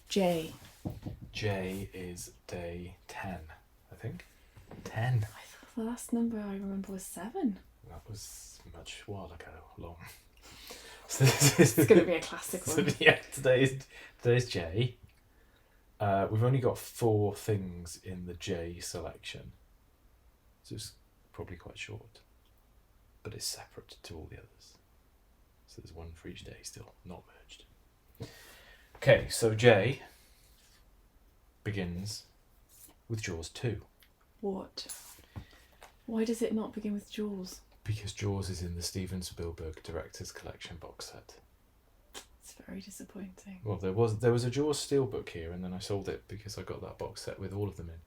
J. J is day 10, I think. 10. I thought the last number I remember was 7. That was much while ago, long. So it's going to be a classic one. So, yeah, today's J. We've only got 4 things in the J selection, so it's probably quite short, but it's separate to all the others. So there's one for each day still, not merged. Okay, so J begins with Jaws 2. What? Why does it not begin with Jaws? Because Jaws is in the Steven Spielberg Director's Collection box set. It's very disappointing. Well, there was a Jaws steelbook here, and then I sold it because I got that box set with all of them in.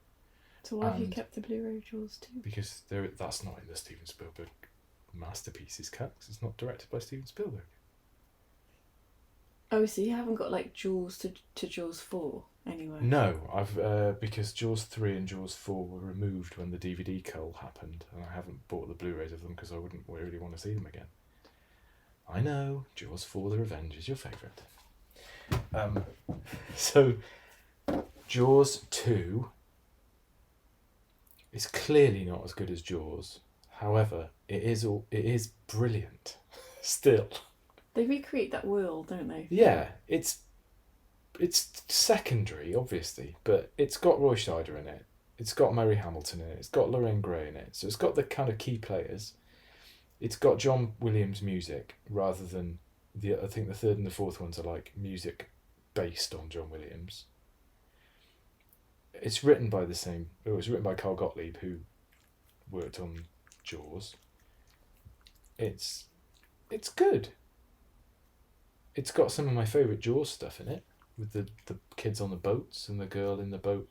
So why have you kept the Blu-ray Jaws too? Because that's not in the Steven Spielberg Masterpieces cut, because it's not directed by Steven Spielberg. Oh, so you haven't got like Jaws to Jaws 4 anyway? No, I've because Jaws 3 and Jaws 4 were removed when the DVD cull happened, and I haven't bought the Blu-rays of them because I wouldn't really want to see them again. I know, Jaws 4 The Revenge is your favourite. So, Jaws 2 is clearly not as good as Jaws. However, it is brilliant still. They recreate that world, don't they? Yeah, it's secondary, obviously, but it's got Roy Scheider in it. It's got Murray Hamilton in it. It's got Lorraine Gray in it. So it's got the kind of key players. It's got John Williams music rather than I think the third and the fourth ones are like music based on John Williams. It's written by it was written by Carl Gottlieb, who worked on Jaws. It's good. It's got some of my favourite Jaws stuff in it, with the kids on the boats and the girl in the boat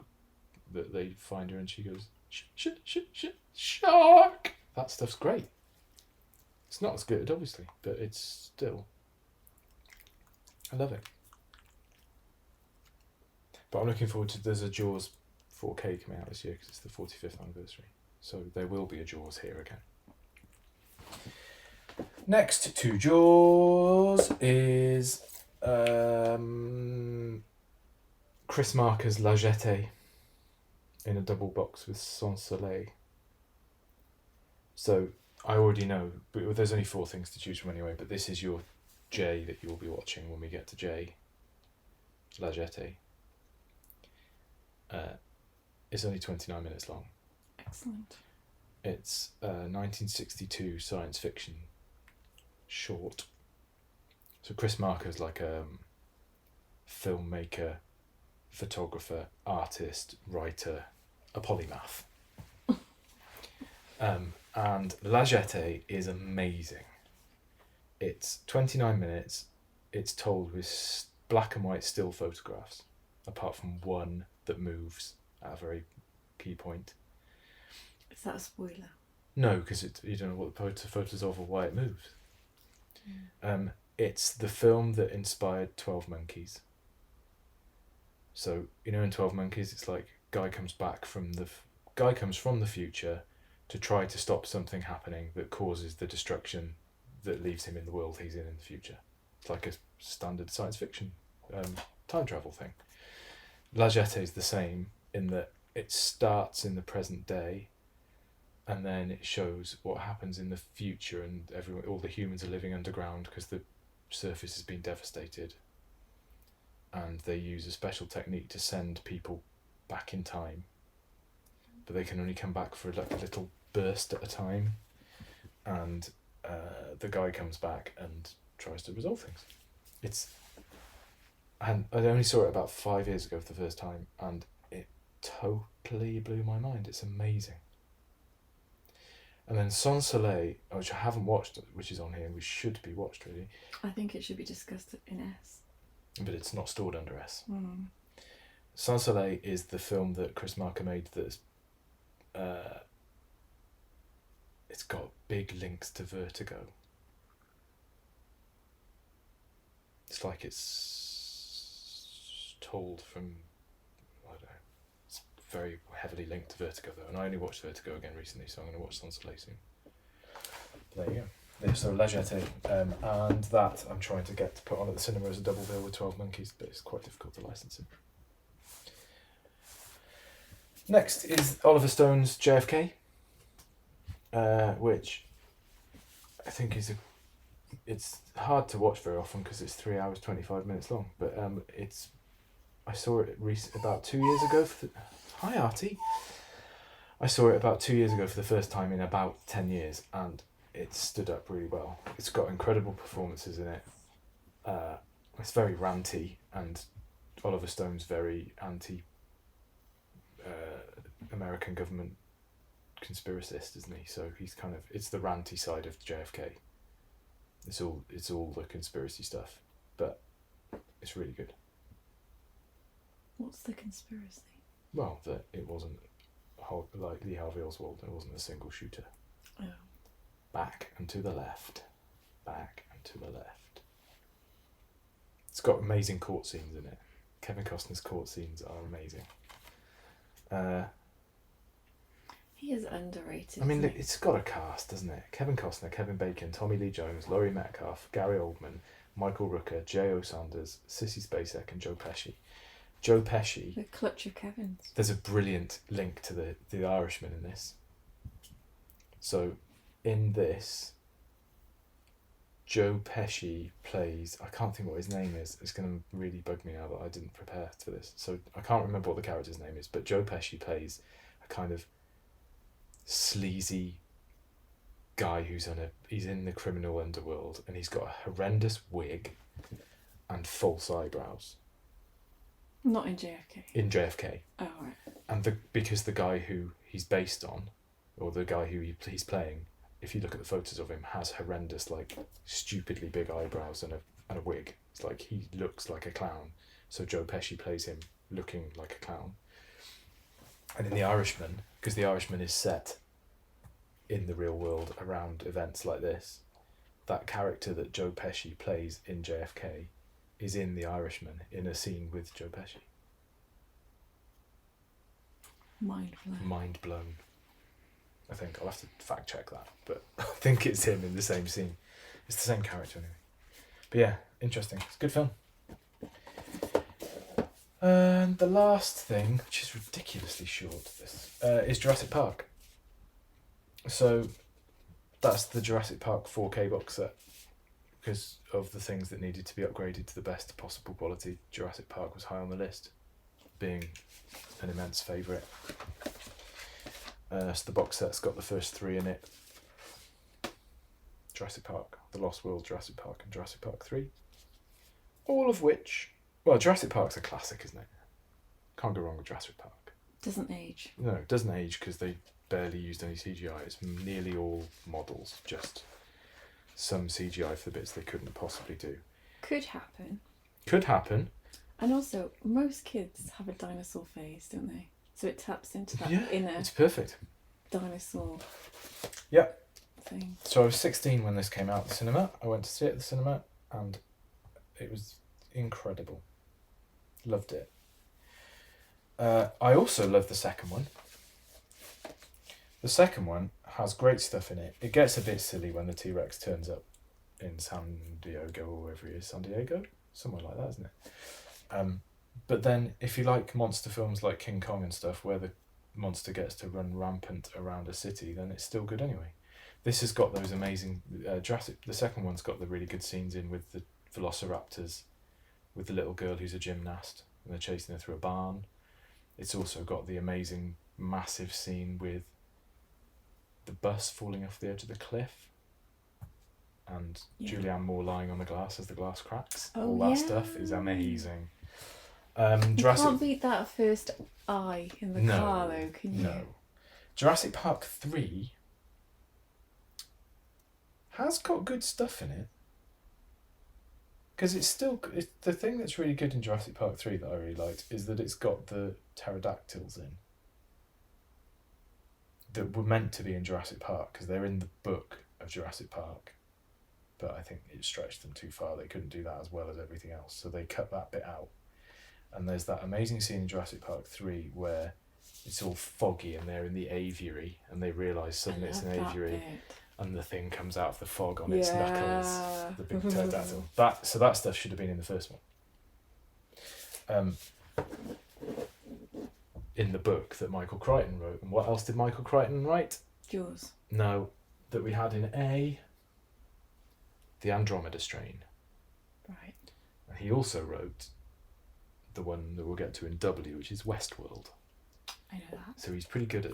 that they find her and she goes, shark! That stuff's great. It's not as good, obviously, but it's still... I love it. But I'm looking forward to... There's a Jaws 4K coming out this year because it's the 45th anniversary. So there will be a Jaws here again. Next to Jaws is Chris Marker's La Jetée in a double box with Sans Soleil. So I already know, but there's only 4 things to choose from anyway, but this is your J that you will be watching when we get to J. La Jetée. It's only 29 minutes long. Excellent. It's a 1962 science fiction short. So Chris Marker's like a filmmaker, photographer, artist, writer, a polymath. And La Jetée is amazing. It's 29 minutes. It's told with black and white still photographs, apart from one that moves at a very key point. Is that a spoiler? No, because you don't know what the photo's of or why it moves. It's the film that inspired 12 Monkeys. So, in 12 Monkeys, it's like guy comes from the future to try to stop something happening that causes the destruction that leaves him in the world he's in the future. It's like a standard science fiction time travel thing. La Jetée is the same in that it starts in the present day, and then it shows what happens in the future, and all the humans are living underground because the surface has been devastated, and they use a special technique to send people back in time, but they can only come back for like a little burst at a time, and the guy comes back and tries to resolve things. And I only saw it about 5 years ago for the first time, and it totally blew my mind. It's amazing. And then Sans Soleil, which I haven't watched, which is on here, which should be watched really. I think it should be discussed in S. But it's not stored under S. Mm. Sans Soleil is the film that Chris Marker made that's... it's got big links to Vertigo. It's like it's told from... I don't know. It's very heavily linked to Vertigo though, and I only watched Vertigo again recently, so I'm going to watch Sans Soleil soon. There you go. So La Jetée, and that I'm trying to get to put on at the cinema as a double bill with 12 Monkeys, but it's quite difficult to license it. Next is Oliver Stone's JFK, which I think it's hard to watch very often because it's 3 hours 25 minutes long. But I saw it about 2 years ago. Hi Artie. I saw it about 2 years ago for the first time in about 10 years, and it stood up really well. It's got incredible performances in it. It's very ranty, and Oliver Stone's very anti American government conspiracist, isn't he? So he's kind of, it's the ranty side of JFK. It's all the conspiracy stuff, but it's really good. What's the conspiracy? Well, that it wasn't like Lee Harvey Oswald. It wasn't a single shooter. Oh. Back and to the left. Back and to the left. It's got amazing court scenes in it. Kevin Costner's court scenes are amazing. He is underrated. I mean, it's got a cast, doesn't it? Kevin Costner, Kevin Bacon, Tommy Lee Jones, Laurie Metcalf, Gary Oldman, Michael Rooker, J.O. Sanders, Sissy Spacek, and Joe Pesci. Joe Pesci. The clutch of Kevins. There's a brilliant link to the Irishman in this. So, in this, Joe Pesci plays, I can't think what his name is. It's going to really bug me now that I didn't prepare for this. So I can't remember what the character's name is, but Joe Pesci plays a kind of sleazy guy he's in the criminal underworld, and he's got a horrendous wig and false eyebrows. Not in JFK. In JFK. Oh, right. And because the guy who he's based on, or the guy who he's playing, if you look at the photos of him, has horrendous, like, stupidly big eyebrows and a wig. It's like he looks like a clown. So Joe Pesci plays him looking like a clown. And in The Irishman, because The Irishman is set in the real world around events like this, that character that Joe Pesci plays in JFK is in The Irishman in a scene with Joe Pesci. Mind blown. Mind blown. I think I'll have to fact check that, but I think it's him in the same scene. It's the same character anyway. But yeah, interesting. It's a good film. And the last thing, which is ridiculously short, is Jurassic Park. So that's the Jurassic Park 4K box set. Because of the things that needed to be upgraded to the best possible quality, Jurassic Park was high on the list, being an immense favourite. So the box set's got the first three in it. Jurassic Park, The Lost World, Jurassic Park, and Jurassic Park 3. All of which, well, Jurassic Park's a classic, isn't it? Can't go wrong with Jurassic Park. Doesn't age. No, it doesn't age because they barely used any CGI. It's nearly all models, just some CGI for the bits they couldn't possibly do. Could happen. Could happen. And also, most kids have a dinosaur phase, don't they? So it taps into that inner... It's perfect. Dinosaur thing. So I was 16 when this came out at the cinema. I went to see it at the cinema, and it was incredible. Loved it. I also love the second one. The second one has great stuff in it. It gets a bit silly when the T-Rex turns up in San Diego or wherever he is. San Diego? Somewhere like that, isn't it? But then if you like monster films like King Kong and stuff where the monster gets to run rampant around a city, then it's still good anyway. This has got those amazing... the second one's got the really good scenes in with the velociraptors, with the little girl who's a gymnast, and they're chasing her through a barn. It's also got the amazing, massive scene with the bus falling off the edge of the cliff and Julianne Moore lying on the glass as the glass cracks. All that stuff is amazing. You can't beat that first eye in the car though, can you? No. Jurassic Park 3 has got good stuff in it. Because the thing that's really good in Jurassic Park 3 that I really liked is that it's got the pterodactyls in. That were meant to be in Jurassic Park because they're in the book of Jurassic Park. But I think it stretched them too far. They couldn't do that as well as everything else. So they cut that bit out. And there's that amazing scene in Jurassic Park 3 where it's all foggy and they're in the aviary and they realise suddenly it's an aviary. and the thing comes out of the fog on its knuckles. Yeah. The big pterodactyl. That stuff should have been in the first one. In the book that Michael Crichton wrote. And what else did Michael Crichton write? Jaws. No, that we had in A, the Andromeda Strain. Right. And he also wrote the one that we'll get to in W, which is Westworld. I know that. So he's pretty good at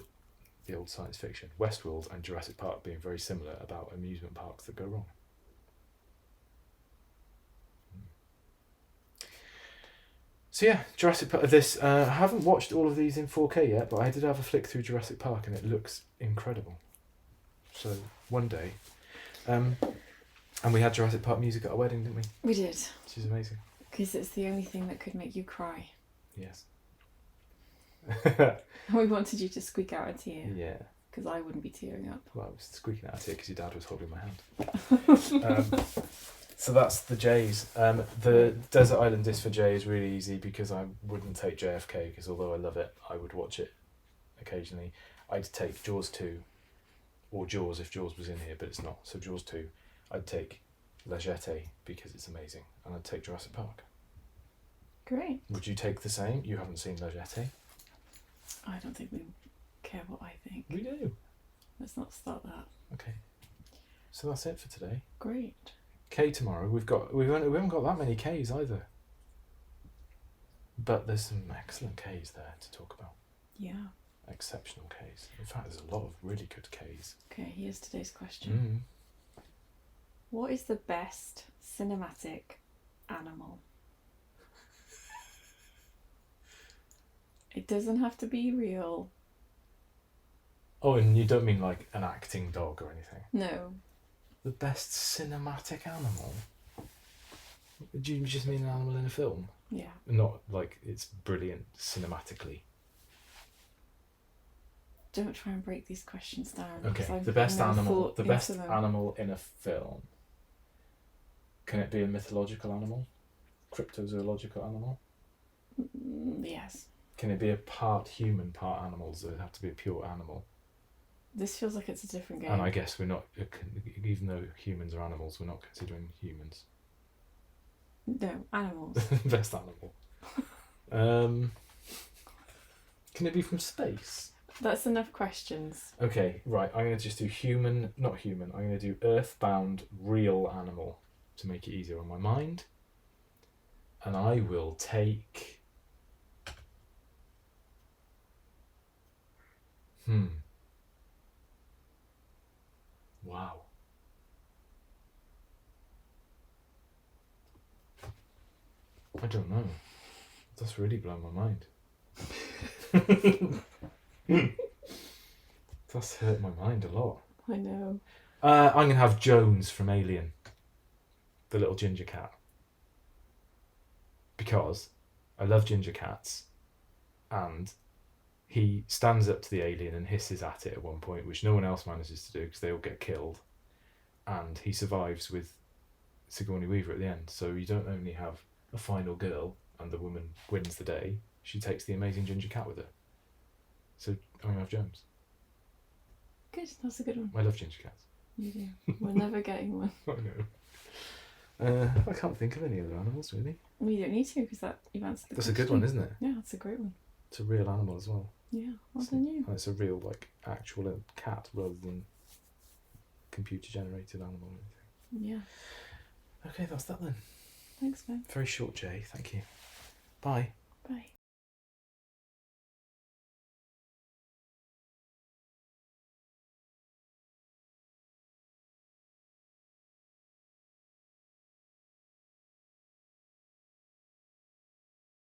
the old science fiction. Westworld and Jurassic Park being very similar about amusement parks that go wrong. So yeah, Jurassic Park. I haven't watched all of these in 4K yet, but I did have a flick through Jurassic Park, and it looks incredible. So one day, and we had Jurassic Park music at our wedding, didn't we? We did. Which is amazing. Because it's the only thing that could make you cry. Yes. And we wanted you to squeak out a tear. Yeah. Because I wouldn't be tearing up. Well, I was squeaking out a tear because your dad was holding my hand. So that's the J's. The Desert Island Disc for J is really easy because I wouldn't take JFK because although I love it, I would watch it occasionally. I'd take Jaws 2 or Jaws if Jaws was in here, but it's not. So Jaws 2. I'd take La Jetée because it's amazing, and I'd take Jurassic Park. Great. Would you take the same? You haven't seen La Jetée. I don't think we care what I think. We do. Let's not start that. Okay. So that's it for today. Great. K tomorrow. We haven't got that many Ks either. But there's some excellent Ks there to talk about. Yeah. Exceptional Ks. In fact, there's a lot of really good Ks. Okay, here's today's question. What is the best cinematic animal? It doesn't have to be real. Oh, and you don't mean like an acting dog or anything? No. The best cinematic animal? Do you just mean an animal in a film? Yeah. Not like it's brilliant cinematically. Don't try and break these questions down. Okay, the best animal. The best animal in a film. Can it be a mythological animal? Cryptozoological animal? Yes. Can it be a part human, part animal? Does it have to be a pure animal? This feels like it's a different game. And I guess we're not, even though humans are animals, we're not considering humans. No, animals. Best animal. Can it be from space? That's enough questions. Okay, right. I'm going to just do human, not human. I'm going to do earthbound, real animal to make it easier on my mind. And I will take... Wow. I don't know. That's really blown my mind. That's hurt my mind a lot. I know. I'm going to have Jones from Alien. The little ginger cat. Because I love ginger cats. And he stands up to the alien and hisses at it at one point, which no one else manages to do because they all get killed. And he survives with Sigourney Weaver at the end. So you don't only have a final girl and the woman wins the day, she takes the amazing ginger cat with her. So I'm going to have Jones. Good, that's a good one. I love ginger cats. You do. We're never getting one. I know. I can't think of any other animals, really. Well, you don't need to because you've answered the That's question. a good one, isn't it? Yeah, that's a great one. It's a real animal as well. Yeah, well done you. And it's a real, actual cat rather than computer-generated animal or anything. Yeah. Okay, that's that then. Thanks, Ben. Very short, Jay. Thank you. Bye. Bye.